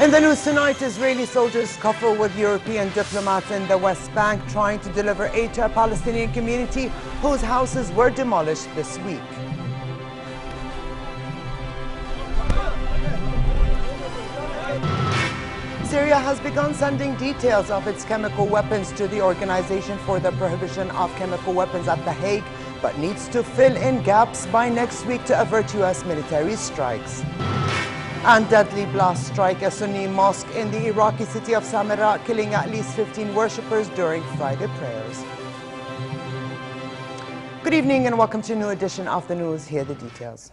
In the news tonight, Israeli soldiers scuffle with European diplomats in the West Bank trying to deliver aid to a Palestinian community whose houses were demolished this week. Syria has begun sending details of its chemical weapons to the Organization for the Prohibition of Chemical Weapons at The Hague, but needs to fill in gaps by next week to avert U.S. military strikes. And deadly blast strike a Sunni mosque in the Iraqi city of Samarra, killing at least 15 worshippers during Friday prayers. Good evening and welcome to a new edition of the news. Here are the details.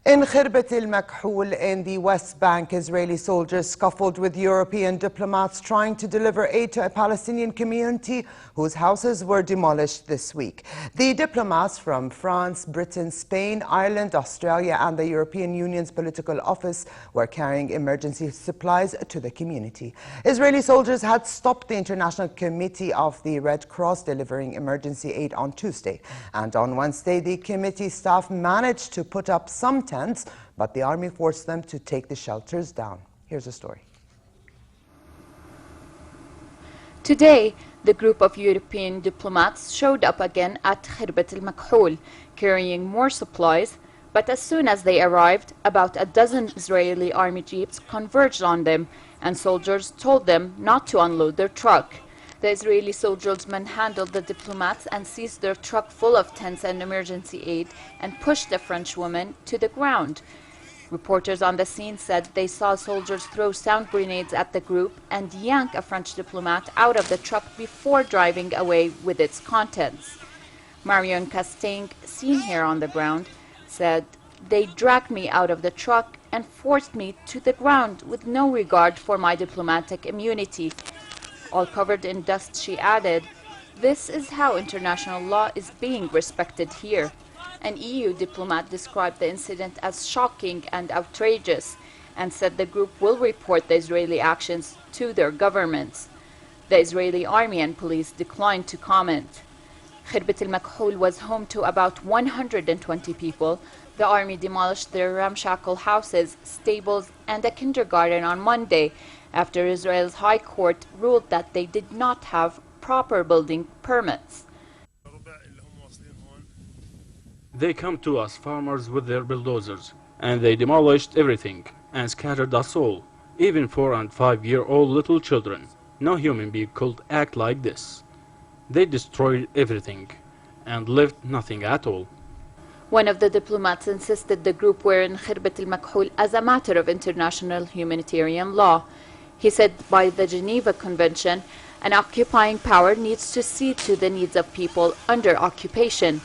In Khirbat al-Makhul in the West Bank, Israeli soldiers scuffled with European diplomats trying to deliver aid to a Palestinian community whose houses were demolished this week. The diplomats from France, Britain, Spain, Ireland, Australia and the European Union's political office were carrying emergency supplies to the community. Israeli soldiers had stopped the International Committee of the Red Cross delivering emergency aid on Tuesday. And on Wednesday, the committee staff managed to put up some tents, but the army forced them to take the shelters down. Here's a story. Today, the group of European diplomats showed up again at Khirbat al-Makhul, carrying more supplies, but as soon as they arrived, about a dozen Israeli army jeeps converged on them, and soldiers told them not to unload their truck. The Israeli soldiers manhandled the diplomats and seized their truck full of tents and emergency aid and pushed the French woman to the ground. Reporters on the scene said they saw soldiers throw sound grenades at the group and yank a French diplomat out of the truck before driving away with its contents. Marion Castaigne, seen here on the ground, said, "They dragged me out of the truck and forced me to the ground with no regard for my diplomatic immunity." All covered in dust, she added, "This is how international law is being respected here." An EU diplomat described the incident as shocking and outrageous and said the group will report the Israeli actions to their governments. The Israeli army and police declined to comment. Khirbat al-Makhul was home to about 120 people. The army demolished their ramshackle houses, stables, and a kindergarten on Monday, after Israel's High Court ruled that they did not have proper building permits. They come to us, farmers, with their bulldozers, and they demolished everything and scattered us all, even 4- and 5-year-old little children. No human being could act like this. They destroyed everything and left nothing at all. One of the diplomats insisted the group were in Khirbat al-Makhul as a matter of international humanitarian law. He said by the Geneva Convention, an occupying power needs to see to the needs of people under occupation,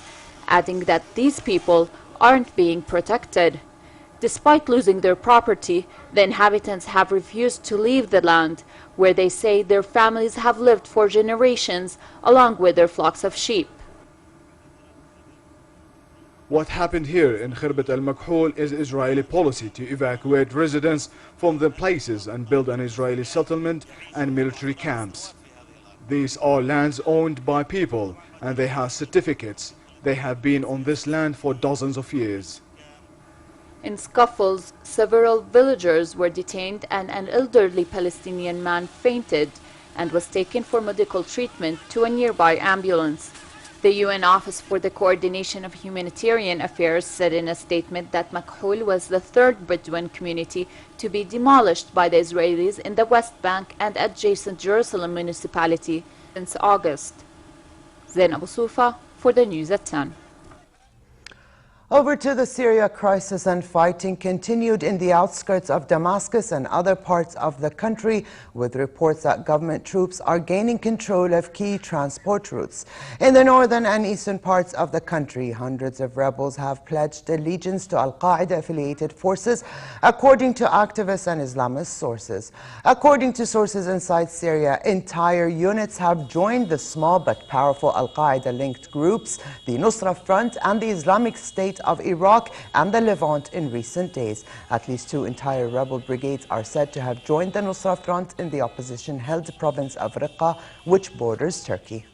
adding that these people aren't being protected. Despite losing their property, the inhabitants have refused to leave the land, where they say their families have lived for generations, along with their flocks of sheep. What happened here in Khirbat al-Makhul is Israeli policy to evacuate residents from the places and build an Israeli settlement and military camps. These are lands owned by people and they have certificates. They have been on this land for dozens of years. In scuffles, several villagers were detained and an elderly Palestinian man fainted and was taken for medical treatment to a nearby ambulance. The UN Office for the Coordination of Humanitarian Affairs said in a statement that Makhul was the third Bedouin community to be demolished by the Israelis in the West Bank and adjacent Jerusalem municipality since August. Zain Abu Sufa for the News at 10. Over to the Syria crisis, and fighting continued in the outskirts of Damascus and other parts of the country, with reports that government troops are gaining control of key transport routes. In the northern and eastern parts of the country, hundreds of rebels have pledged allegiance to Al-Qaeda-affiliated forces, according to activists and Islamist sources. According to sources inside Syria, entire units have joined the small but powerful Al-Qaeda-linked groups, the Nusra Front and the Islamic State of Iraq and the Levant in recent days. At least 2 entire rebel brigades are said to have joined the Nusra Front in the opposition-held province of Raqqa, which borders Turkey.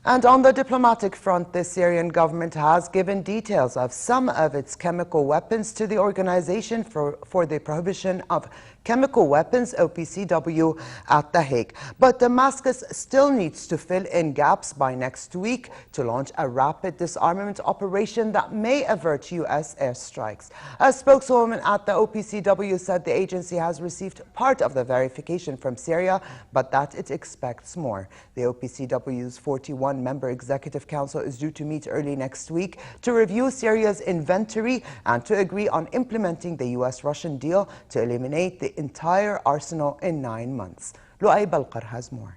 And on the diplomatic front, the Syrian government has given details of some of its chemical weapons to the Organization for the Prohibition of Chemical Weapons, OPCW, at The Hague. But Damascus still needs to fill in gaps by next week to launch a rapid disarmament operation that may avert U.S. airstrikes. A spokeswoman at the OPCW said the agency has received part of the verification from Syria, but that it expects more. The OPCW's 41-member Executive Council is due to meet early next week to review Syria's inventory and to agree on implementing the U.S.-Russian deal to eliminate the entire arsenal in 9 months. Lu'ay Balqar has more.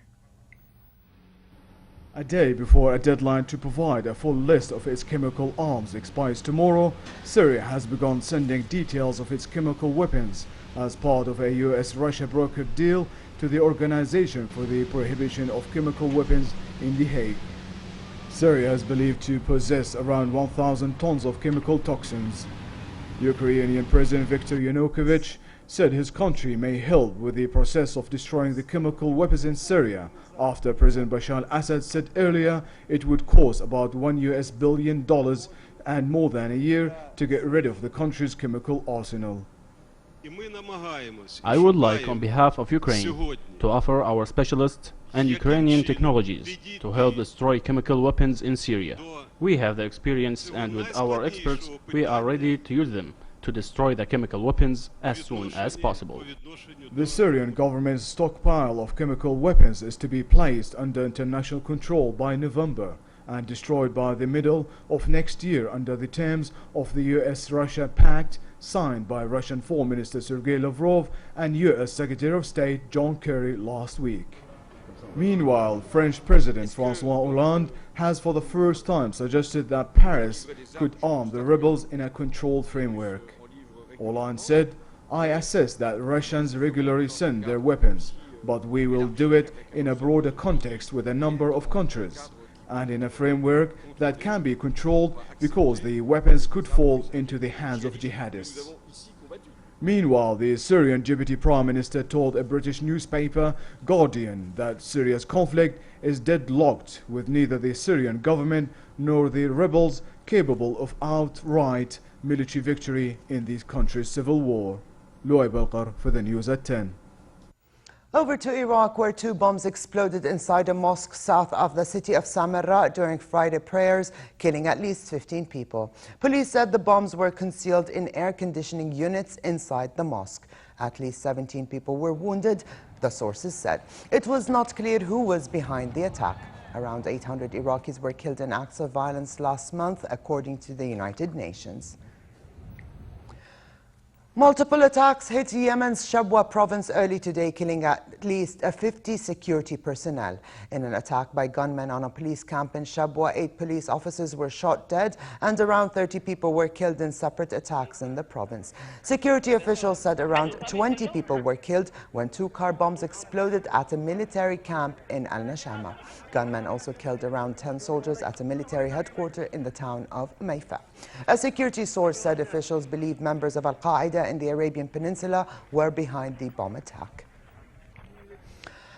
A day before a deadline to provide a full list of its chemical arms expires tomorrow, Syria has begun sending details of its chemical weapons as part of a U.S.-Russia brokered deal to the Organization for the Prohibition of Chemical Weapons in The Hague. Syria is believed to possess around 1,000 tons of chemical toxins. Ukrainian President Viktor Yanukovych said his country may help with the process of destroying the chemical weapons in Syria after President Bashar al-Assad said earlier it would cost about $1 billion and more than a year to get rid of the country's chemical arsenal. I would like, on behalf of Ukraine, to offer our specialists and Ukrainian technologies to help destroy chemical weapons in Syria. We have the experience, and with our experts, we are ready to use them to destroy the chemical weapons as soon as possible. The Syrian government's stockpile of chemical weapons is to be placed under international control by November and destroyed by the middle of next year under the terms of the US-Russia Pact signed by Russian Foreign Minister Sergei Lavrov and US Secretary of State John Kerry last week. Meanwhile, French President François Hollande has for the first time suggested that Paris could arm the rebels in a controlled framework. Hollande said, "I assess that Russians regularly send their weapons, but we will do it in a broader context with a number of countries, and in a framework that can be controlled because the weapons could fall into the hands of jihadists." Meanwhile, the Syrian Deputy Prime Minister told a British newspaper, Guardian, that Syria's conflict is deadlocked with neither the Syrian government nor the rebels capable of outright military victory in the country's civil war. Lu'ay Balqar for the news at 10. Over to Iraq, where 2 bombs exploded inside a mosque south of the city of Samarra during Friday prayers, killing at least 15 people. Police said the bombs were concealed in air conditioning units inside the mosque. At least 17 people were wounded, the sources said. It was not clear who was behind the attack. Around 800 Iraqis were killed in acts of violence last month, according to the United Nations. Multiple attacks hit Yemen's Shabwa province early today, killing at least 50 security personnel. In an attack by gunmen on a police camp in Shabwa, 8 police officers were shot dead and around 30 people were killed in separate attacks in the province. Security officials said around 20 people were killed when 2 car bombs exploded at a military camp in Al-Nashama. Gunmen also killed around 10 soldiers at a military headquarters in the town of Mayfa. A security source said officials believe members of Al-Qaeda in the Arabian Peninsula were behind the bomb attack.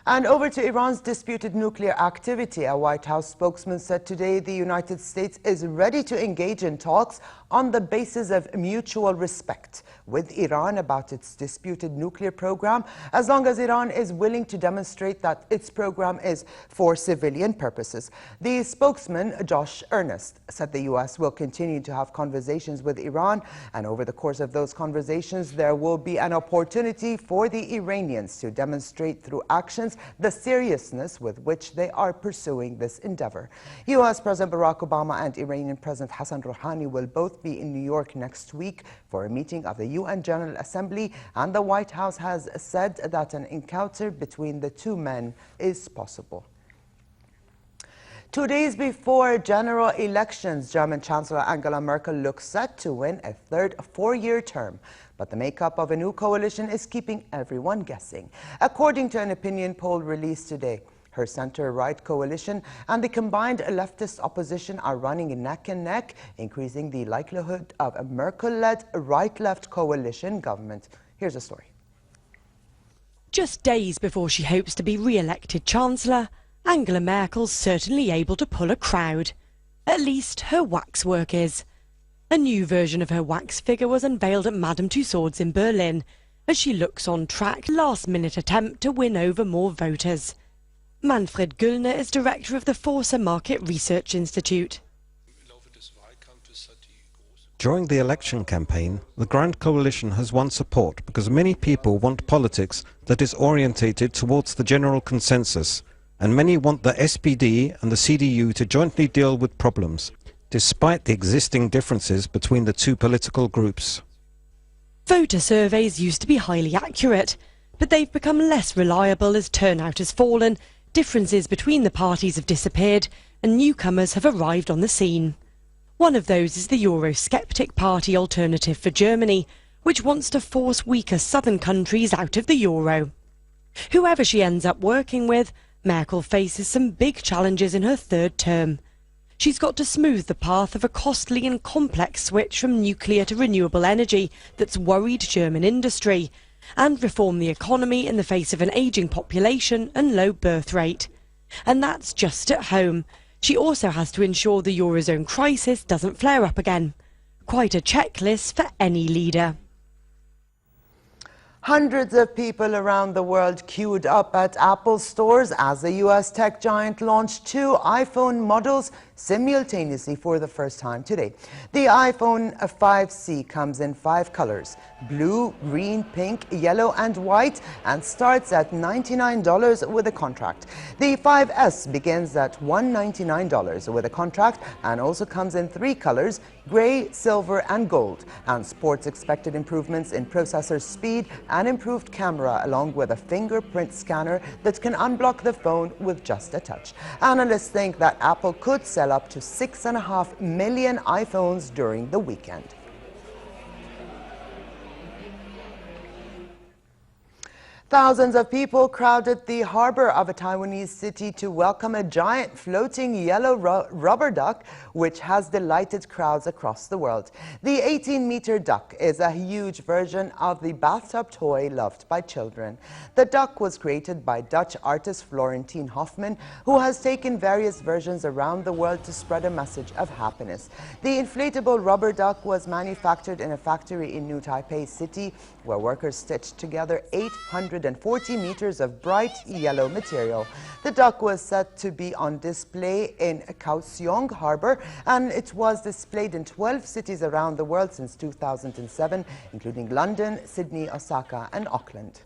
And over to Iran's disputed nuclear activity. A White House spokesman said today the United States is ready to engage in talks on the basis of mutual respect with Iran about its disputed nuclear program, as long as Iran is willing to demonstrate that its program is for civilian purposes. The spokesman, Josh Earnest, said the U.S. will continue to have conversations with Iran, and over the course of those conversations, there will be an opportunity for the Iranians to demonstrate through actions the seriousness with which they are pursuing this endeavor. U.S. President Barack Obama and Iranian President Hassan Rouhani will both be in New York next week for a meeting of the UN General Assembly, and the White House has said that an encounter between the 2 men is possible. 2 days before general elections, German Chancellor Angela Merkel looks set to win a third 4-year term. But the makeup of a new coalition is keeping everyone guessing. According to an opinion poll released today, her center-right coalition and the combined leftist opposition are running neck and neck, increasing the likelihood of a Merkel-led right-left coalition government. Here's a story. Just days before she hopes to be re-elected Chancellor, Angela Merkel's certainly able to pull a crowd. At least her waxwork is. A new version of her wax figure was unveiled at Madame Tussauds in Berlin, as she looks on track last-minute attempt to win over more voters. Manfred Güllner is director of the Forza Market Research Institute. During the election campaign, the Grand Coalition has won support because many people want politics that is orientated towards the general consensus, and many want the SPD and the CDU to jointly deal with problems, despite the existing differences between the two political groups. Voter surveys used to be highly accurate, but they've become less reliable as turnout has fallen, differences between the parties have disappeared, and newcomers have arrived on the scene. One of those is the Eurosceptic party Alternative for Germany, which wants to force weaker southern countries out of the euro. Whoever she ends up working with, Merkel faces some big challenges in her third term. She's got to smooth the path of a costly and complex switch from nuclear to renewable energy that's worried German industry, and reform the economy in the face of an ageing population and low birth rate. And that's just at home. She also has to ensure the Eurozone crisis doesn't flare up again. Quite a checklist for any leader. Hundreds of people around the world queued up at Apple stores as the US tech giant launched 2 iPhone models simultaneously for the first time today. The iPhone 5C comes in 5 colors: blue, green, pink, yellow and white, and starts at $99 with a contract. The 5S begins at $199 with a contract and also comes in 3 colors: gray, silver and gold, and sports expected improvements in processor speed and improved camera, along with a fingerprint scanner that can unblock the phone with just a touch. Analysts think that Apple could sell up to 6.5 million iPhones during the weekend. Thousands of people crowded the harbor of a Taiwanese city to welcome a giant floating yellow rubber duck, which has delighted crowds across the world. The 18-meter duck is a huge version of the bathtub toy loved by children. The duck was created by Dutch artist Florentine Hoffman, who has taken various versions around the world to spread a message of happiness. The inflatable rubber duck was manufactured in a factory in New Taipei City, where workers stitched together 840 meters of bright yellow material. The duck was set to be on display in Kaohsiung Harbor, and it was displayed in 12 cities around the world since 2007, including London, Sydney, Osaka, and Auckland.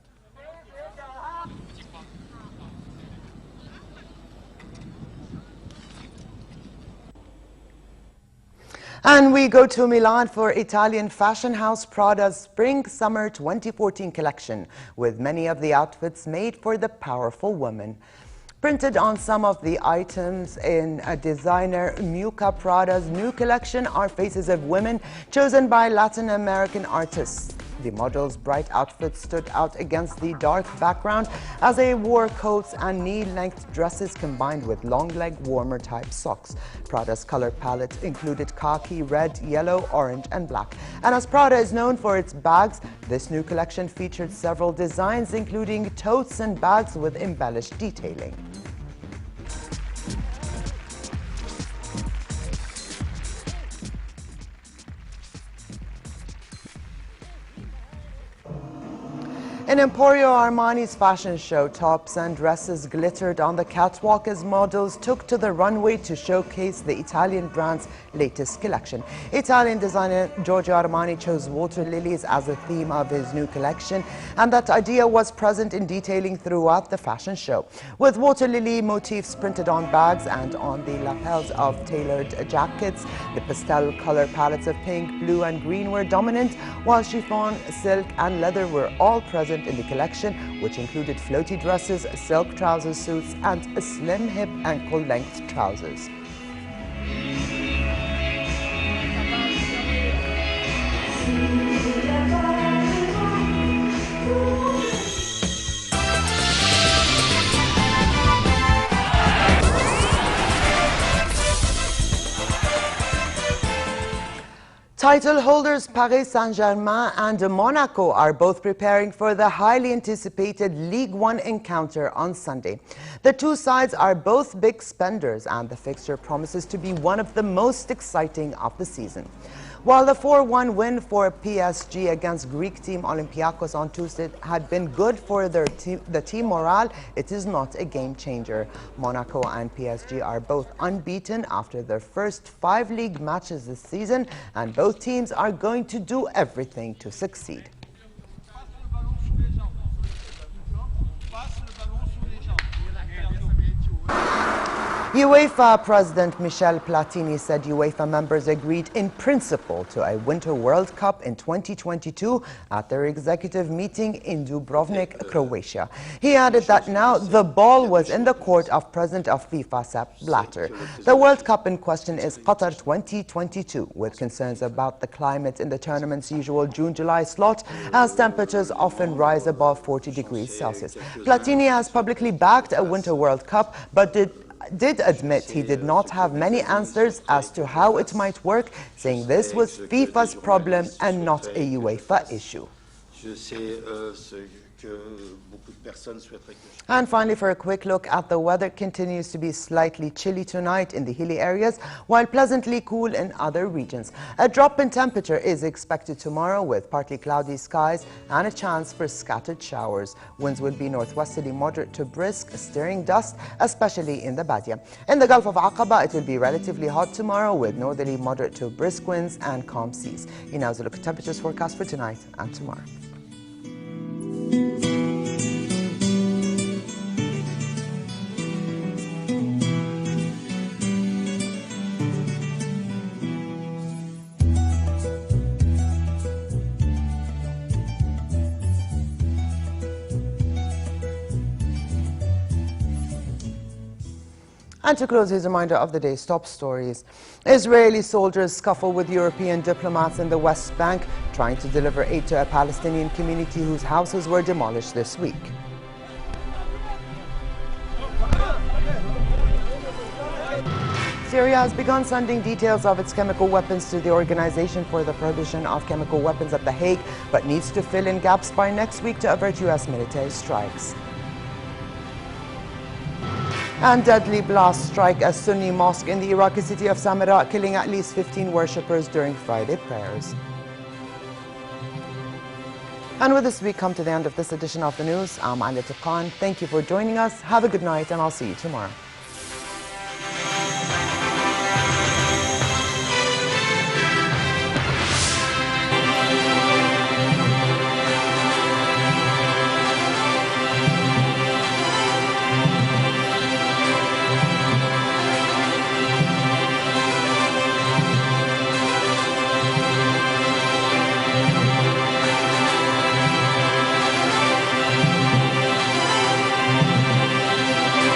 And we go to Milan for Italian fashion house Prada's Spring-Summer 2014 collection, with many of the outfits made for the powerful woman. Printed on some of the items in designer Miuccia Prada's new collection are faces of women chosen by Latin American artists. The models' bright outfits stood out against the dark background as they wore coats and knee-length dresses combined with long-leg warmer-type socks. Prada's color palette included khaki, red, yellow, orange, and black. And as Prada is known for its bags, this new collection featured several designs, including totes and bags with embellished detailing. In Emporio Armani's fashion show, tops and dresses glittered on the catwalk as models took to the runway to showcase the Italian brand's latest collection. Italian designer Giorgio Armani chose water lilies as the theme of his new collection, and that idea was present in detailing throughout the fashion show. With water lily motifs printed on bags and on the lapels of tailored jackets, the pastel color palettes of pink, blue and green were dominant, while chiffon, silk and leather were all present in the collection, which included floaty dresses, silk trouser suits and slim hip ankle-length trousers. Title holders Paris Saint-Germain and Monaco are both preparing for the highly anticipated Ligue 1 encounter on Sunday. The two sides are both big spenders, and the fixture promises to be one of the most exciting of the season. While the 4-1 win for PSG against Greek team Olympiacos on Tuesday had been good for the team morale, it is not a game changer. Monaco and PSG are both unbeaten after their first 5 league matches this season, and both teams are going to do everything to succeed. UEFA President Michel Platini said UEFA members agreed in principle to a Winter World Cup in 2022 at their executive meeting in Dubrovnik, Croatia. He added that now the ball was in the court of President of FIFA, Sepp Blatter. The World Cup in question is Qatar 2022, with concerns about the climate in the tournament's usual June-July slot, as temperatures often rise above 40 degrees Celsius. Platini has publicly backed a Winter World Cup, but did admit he did not have many answers as to how it might work, saying this was FIFA's problem and not a UEFA issue. And finally, for a quick look at the weather, it continues to be slightly chilly tonight in the hilly areas, while pleasantly cool in other regions. A drop in temperature is expected tomorrow, with partly cloudy skies and a chance for scattered showers. Winds will be northwesterly moderate to brisk, stirring dust, especially in the Badia. In the Gulf of Aqaba, it will be relatively hot tomorrow, with northerly moderate to brisk winds and calm seas. Now, a look at temperatures forecast for tonight and tomorrow. And to close, here's a reminder of the day's top stories. Israeli soldiers scuffle with European diplomats in the West Bank, trying to deliver aid to a Palestinian community whose houses were demolished this week. Syria has begun sending details of its chemical weapons to the Organization for the Prohibition of Chemical Weapons at The Hague, but needs to fill in gaps by next week to avert U.S. military strikes. And deadly blasts strike a Sunni mosque in the Iraqi city of Samarra, killing at least 15 worshippers during Friday prayers. And with this, we come to the end of this edition of the news. I'm Aliyah Khan. Thank you for joining us. Have a good night, and I'll see you tomorrow.